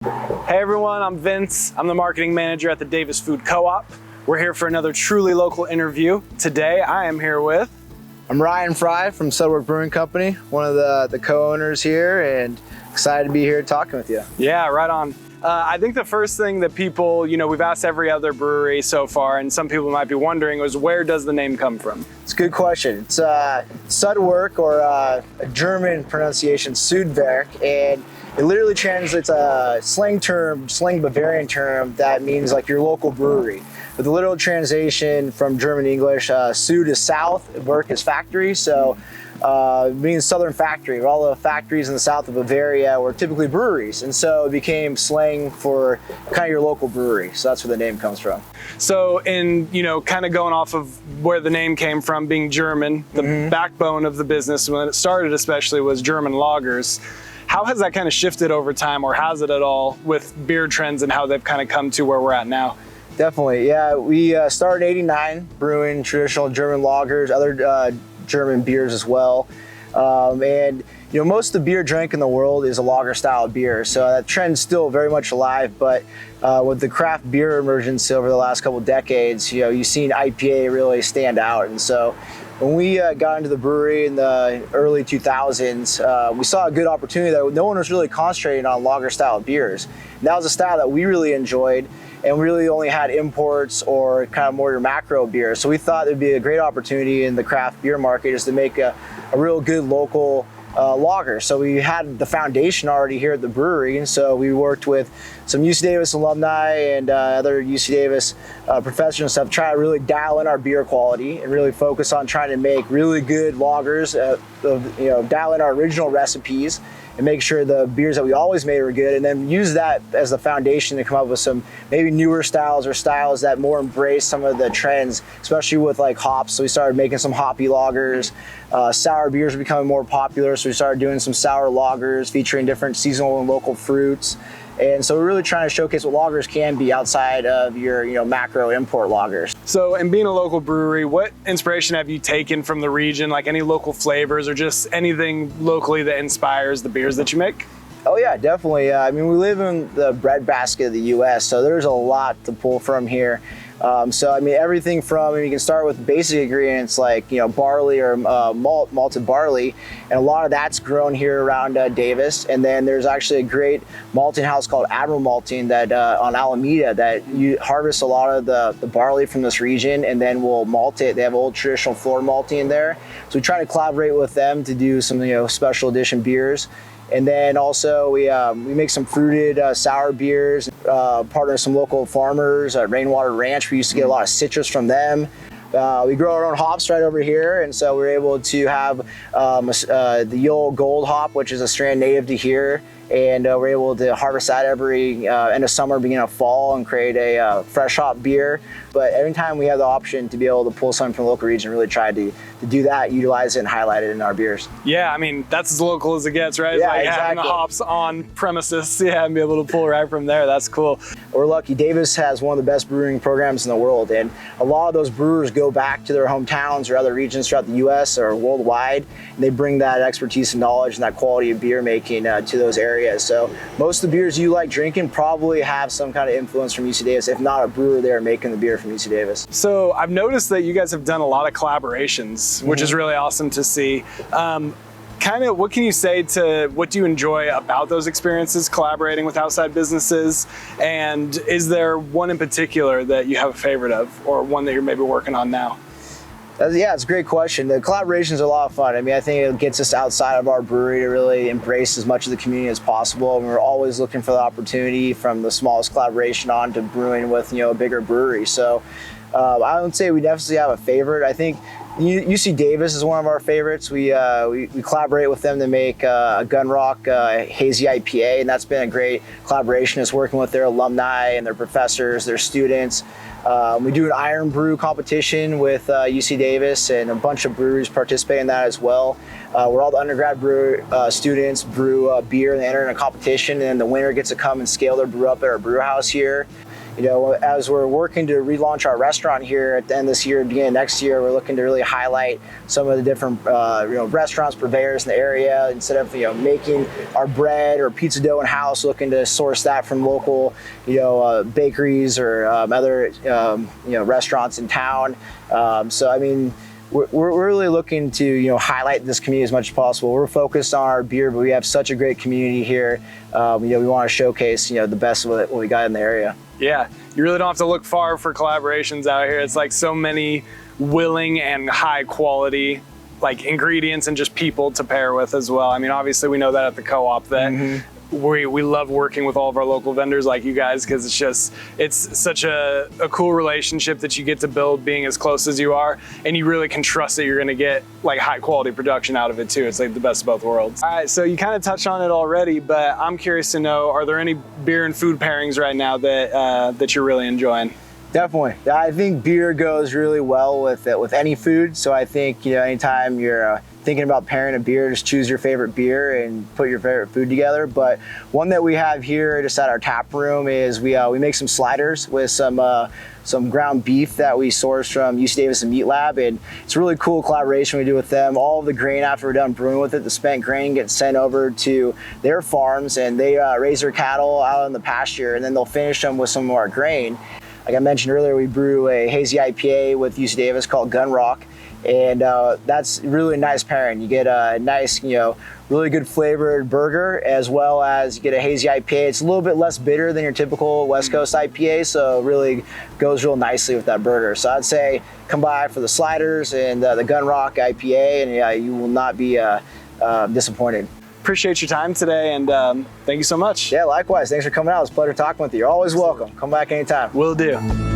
Hey everyone, I'm Vince. I'm the marketing manager at the Davis Food Co-op. We're here for another truly local interview. Today I am here with... I'm Ryan Fry from Sudwerk Brewing Company, one of the co-owners here, and excited to be here talking with you. Yeah, right on. I think the first thing that people, we've asked every other brewery so far, and some people might be wondering, was where does the name come from? It's a good question. It's Sudwerk, or a German pronunciation, Sudwerk, and it literally translates a slang Bavarian term that means like your local brewery. But the literal translation from German to English, Sud is south, Werk is factory, so it means southern factory. All the factories in the south of Bavaria were typically breweries, and so it became slang for kind of your local brewery. So that's where the name comes from. So in, kind of going off of where the name came from, being German, the backbone of the business when it started especially was German lagers. How has that kind of shifted over time, or has it at all, with beer trends and how they've kind of come to where we're at now? Definitely, yeah. We started in '89 brewing traditional German lagers, other German beers as well. And most of the beer drank in the world is a lager style beer, so that trend's still very much alive. But with the craft beer emergence over the last couple of decades, you've seen IPA really stand out. And so when we got into the brewery in the early 2000s, we saw a good opportunity that no one was really concentrating on lager style beers. And that was a style that we really enjoyed, and we really only had imports or kind of more your macro beer. So we thought there'd be a great opportunity in the craft beer market is to make a real good local lager. So we had the foundation already here at the brewery, and so we worked with some UC Davis alumni and other UC Davis professors and stuff, try to really dial in our beer quality and really focus on trying to make really good lagers, dial in our original recipes and make sure the beers that we always made were good, and then use that as the foundation to come up with some maybe newer styles or styles that more embrace some of the trends, especially with like hops. So we started making some hoppy lagers. Sour beers were becoming more popular, so we started doing some sour lagers featuring different seasonal and local fruits. And so we're really trying to showcase what lagers can be outside of your macro import lagers. So in being a local brewery, what inspiration have you taken from the region, like any local flavors or just anything locally that inspires the beers that you make? Oh yeah, definitely. We live in the breadbasket of the US, so there's a lot to pull from here. Everything from, you can start with basic ingredients like, barley or malted barley, and a lot of that's grown here around Davis. And then there's actually a great malting house called Admiral Malting that on Alameda that you harvest a lot of the barley from this region and then we'll malt it. They have old traditional floor malting in there. So we try to collaborate with them to do some special edition beers. And then also we make some fruited sour beers, partner with some local farmers at Rainwater Ranch. We used to get a lot of citrus from them. We grow our own hops right over here, and so we're able to have the Yule Gold hop, which is a strand native to here. And we're able to harvest that every end of summer, beginning of fall, and create a fresh hop beer. But every time we have the option to be able to pull something from the local region, really try to do that, utilize it, and highlight it in our beers. Yeah, that's as local as it gets, right? Yeah, like exactly. Having the hops on premises, and be able to pull right from there. That's cool. We're lucky. Davis has one of the best brewing programs in the world, and a lot of those brewers go back to their hometowns or other regions throughout the U.S. or worldwide, and they bring that expertise and knowledge and that quality of beer making to those areas. So most of the beers you like drinking probably have some kind of influence from UC Davis, if not a brewer there making the beer from UC Davis. So I've noticed that you guys have done a lot of collaborations, which is really awesome to see. What can you say what do you enjoy about those experiences collaborating with outside businesses? And is there one in particular that you have a favorite of, or one that you're maybe working on now? Yeah, it's a great question. The collaborations are a lot of fun. I think it gets us outside of our brewery to really embrace as much of the community as possible. And we're always looking for the opportunity from the smallest collaboration on to brewing with a bigger brewery. So I would say we definitely have a favorite. I think UC Davis is one of our favorites. We collaborate with them to make a Gunrock hazy IPA, and that's been a great collaboration. Is working with their alumni and their professors, their students. We do an iron brew competition with UC Davis, and a bunch of breweries participate in that as well, where all the undergrad students brew beer and they enter in a competition, and then the winner gets to come and scale their brew up at our brew house here. you know, as we're working to relaunch our restaurant here at the end of this year, beginning of next year, we're looking to really highlight some of the different you know, restaurants, purveyors in the area. Instead of, you know, making our bread or pizza dough in house, looking to source that from local, you know, bakeries or other you know, restaurants in town. So I mean, we're really looking to, you know, highlight this community as much as possible. We're focused on our beer, but we have such a great community here. You know, we want to showcase, you know, the best of what we got in the area. Yeah, you really don't have to look far for collaborations out here. It's like so many willing and high quality like ingredients and just people to pair with as well. I mean, obviously we know that at the co-op that we love working with all of our local vendors like you guys, because it's such a cool relationship that you get to build being as close as you are, and you really can trust that you're going to get like high quality production out of it too. It's like the best of both worlds. All right, so you kind of touched on it already, but I'm curious to know, are there any beer and food pairings right now that that you're really enjoying? Definitely. I think beer goes really well with any food. So I think, you know, anytime you're thinking about pairing a beer, just choose your favorite beer and put your favorite food together. But one that we have here just at our tap room is we make some sliders with some ground beef that we source from UC Davis and Meat Lab, and it's a really cool collaboration we do with them. All of the grain after we're done brewing with it, the spent grain gets sent over to their farms, and they raise their cattle out in the pasture, and then they'll finish them with some of our grain. Like I mentioned earlier, we brew a hazy IPA with UC Davis called Gun Rock, and that's really a nice pairing. You get a nice, you know, really good flavored burger, as well as you get a hazy IPA. It's a little bit less bitter than your typical West Coast IPA, so it really goes real nicely with that burger. So I'd say come by for the sliders and the Gun Rock IPA, and yeah, you will not be disappointed. Appreciate your time today, and thank you so much. Yeah, likewise. Thanks for coming out. It was a pleasure talking with you. You're always welcome. Come back anytime. Will do.